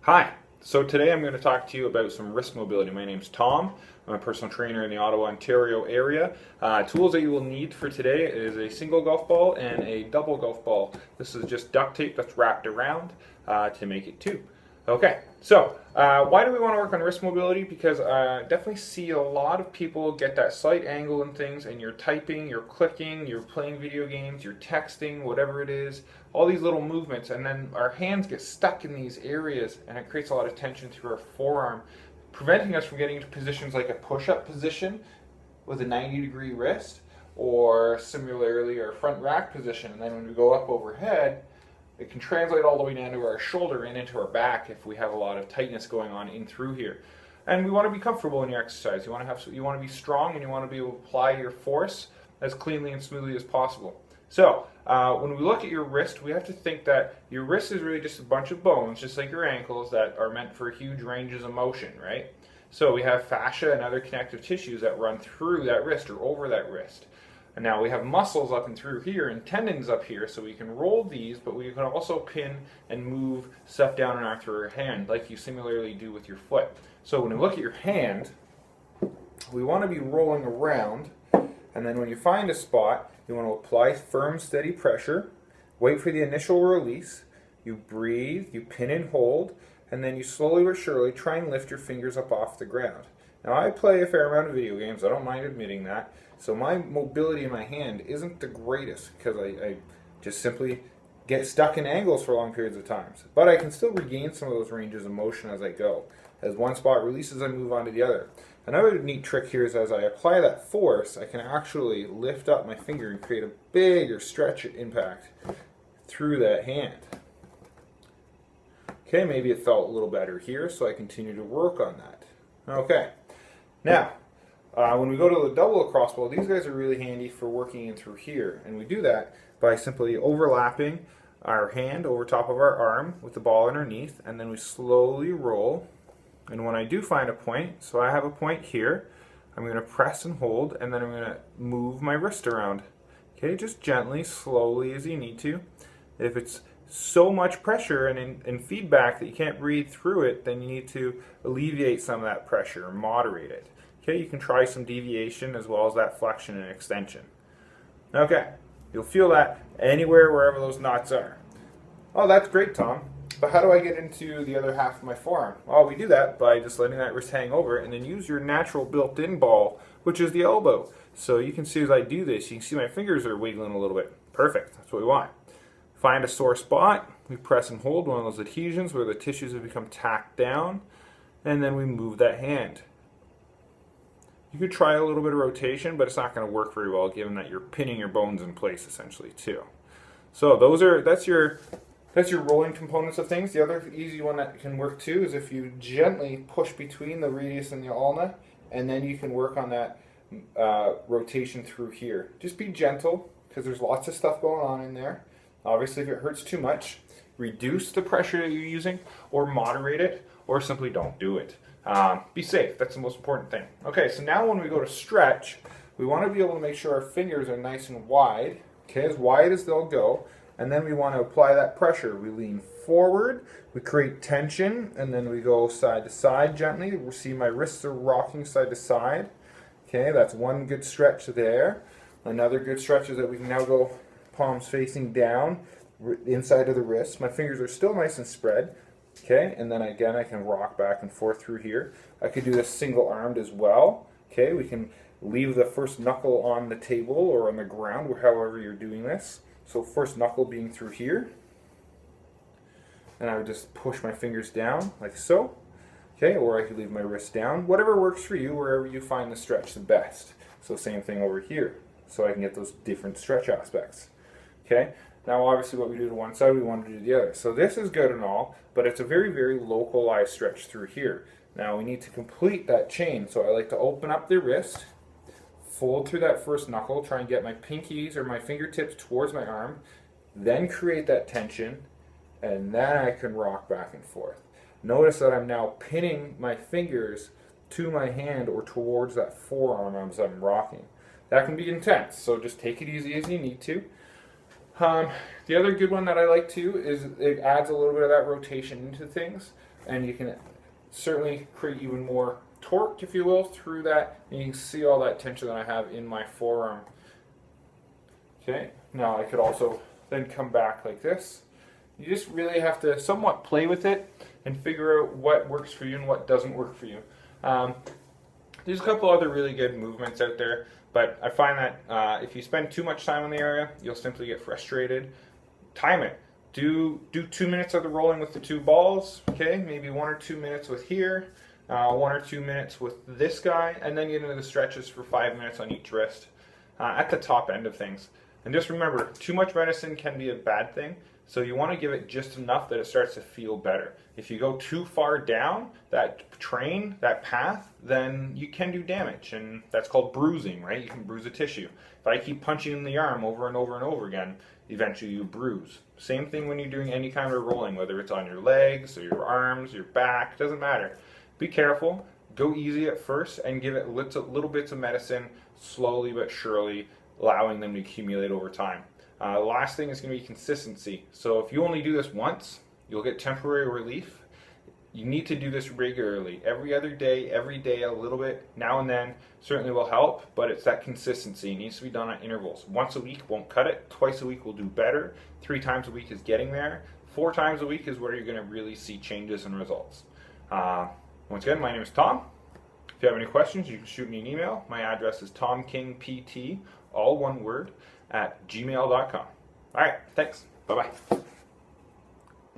Hi. So today I'm going to talk to you about some wrist mobility. My name's Tom. I'm a personal trainer in the Ottawa, Ontario area. Tools that you will need for today is a single golf ball and a double golf ball. This is just duct tape that's wrapped around to make it two. Okay, so why do we want to work on wrist mobility? Because I definitely see a lot of people get that slight angle and things, and you're typing, you're clicking, you're playing video games, you're texting, whatever it is, all these little movements, and then our hands get stuck in these areas, and it creates a lot of tension through our forearm, preventing us from getting into positions like a push-up position with a 90-degree wrist, or similarly our front rack position, and then when we go up overhead, it can translate all the way down to our shoulder and into our back if we have a lot of tightness going on in through here. And we want to be comfortable in your exercise. You want to be strong, and you want to be able to apply your force as cleanly and smoothly as possible. So when we look at your wrist, we have to think that your wrist is really just a bunch of bones, just like your ankles, that are meant for huge ranges of motion, right? So we have fascia and other connective tissues that run through that wrist or over that wrist. And now we have muscles up and through here and tendons up here, so we can roll these, but we can also pin and move stuff down and out through our hand, like you similarly do with your foot. So when you look at your hand, we want to be rolling around, and then when you find a spot, you want to apply firm, steady pressure, wait for the initial release, you breathe, you pin and hold, and then you slowly but surely try and lift your fingers up off the ground. Now I play a fair amount of video games, I don't mind admitting that, so my mobility in my hand isn't the greatest because I just simply get stuck in angles for long periods of times. But I can still regain some of those ranges of motion as I go. As one spot releases, I move on to the other. Another neat trick here is as I apply that force, I can actually lift up my finger and create a bigger stretch impact through that hand. Okay, maybe it felt a little better here, so I continue to work on that. Okay, now, when we go to the double lacrosse ball, these guys are really handy for working in through here. And we do that by simply overlapping our hand over top of our arm with the ball underneath, and then we slowly roll. And when I do find a point, so I have a point here, I'm going to press and hold, and then I'm going to move my wrist around. Okay, just gently, slowly as you need to. If it's so much pressure and feedback that you can't breathe through it, then you need to alleviate some of that pressure or moderate it. Okay, you can try some deviation as well as that flexion and extension. Okay, you'll feel that anywhere wherever those knots are. Oh, that's great, Tom. But how do I get into the other half of my forearm? Well, we do that by just letting that wrist hang over and then use your natural built-in ball, which is the elbow. So you can see as I do this, you can see my fingers are wiggling a little bit. Perfect, that's what we want. Find a sore spot, we press and hold one of those adhesions where the tissues have become tacked down, and then we move that hand. You could try a little bit of rotation, but it's not going to work very well given that you're pinning your bones in place essentially too. So that's your rolling components of things. The other easy one that can work too is if you gently push between the radius and the ulna, and then you can work on that rotation through here. Just be gentle because there's lots of stuff going on in there. Obviously, if it hurts too much, reduce the pressure that you're using, or moderate it, or simply don't do it. Be safe, that's the most important thing. Okay, so now when we go to stretch, we want to be able to make sure our fingers are nice and wide, okay, as wide as they'll go, and then we want to apply that pressure. We lean forward, we create tension, and then we go side to side gently. We'll see my wrists are rocking side to side. Okay, that's one good stretch there. Another good stretch is that we can now go palms facing down, inside of the wrist. My fingers are still nice and spread. Okay, and then again I can rock back and forth through here. I could do this single-armed as well. Okay, we can leave the first knuckle on the table or on the ground, or however you're doing this. So first knuckle being through here. And I would just push my fingers down like so. Okay, or I could leave my wrist down. Whatever works for you, wherever you find the stretch the best. So same thing over here. So I can get those different stretch aspects. Okay, now obviously what we do to one side, we want to do to the other. So this is good and all, but it's a very, very localized stretch through here. Now we need to complete that chain. So I like to open up the wrist, fold through that first knuckle, try and get my pinkies or my fingertips towards my arm, then create that tension, and then I can rock back and forth. Notice that I'm now pinning my fingers to my hand or towards that forearm as I'm rocking. That can be intense, so just take it easy as you need to. The other good one that I like too is it adds a little bit of that rotation into things, and you can certainly create even more torque, if you will, through that. And you can see all that tension that I have in my forearm. Okay, now I could also then come back like this. You just really have to somewhat play with it and figure out what works for you and what doesn't work for you. There's a couple other really good movements out there, but I find that if you spend too much time in the area, you'll simply get frustrated. Time it. Do 2 minutes of the rolling with the 2 balls, okay? Maybe 1 or 2 minutes with here, 1 or 2 minutes with this guy, and then get into the stretches for 5 minutes on each wrist at the top end of things. And just remember, too much medicine can be a bad thing, so you want to give it just enough that it starts to feel better. If you go too far down that train, that path, then you can do damage, and that's called bruising, right? You can bruise a tissue. If I keep punching in the arm over and over and over again, eventually you bruise. Same thing when you're doing any kind of rolling, whether it's on your legs or your arms, your back, doesn't matter. Be careful, go easy at first, and give it little bits of medicine, slowly but surely, allowing them to accumulate over time. The last thing is going to be consistency. So if you only do this once, you'll get temporary relief. You need to do this regularly. Every other day, every day, a little bit, now and then, certainly will help, but it's that consistency. It needs to be done at intervals. Once a week won't cut it. Twice a week will do better. 3 times a week is getting there. 4 times a week is where you're going to really see changes and results. Once again, my name is Tom. If you have any questions, you can shoot me an email. My address is tomkingpt, all one word, @gmail.com. All right, thanks. Bye-bye.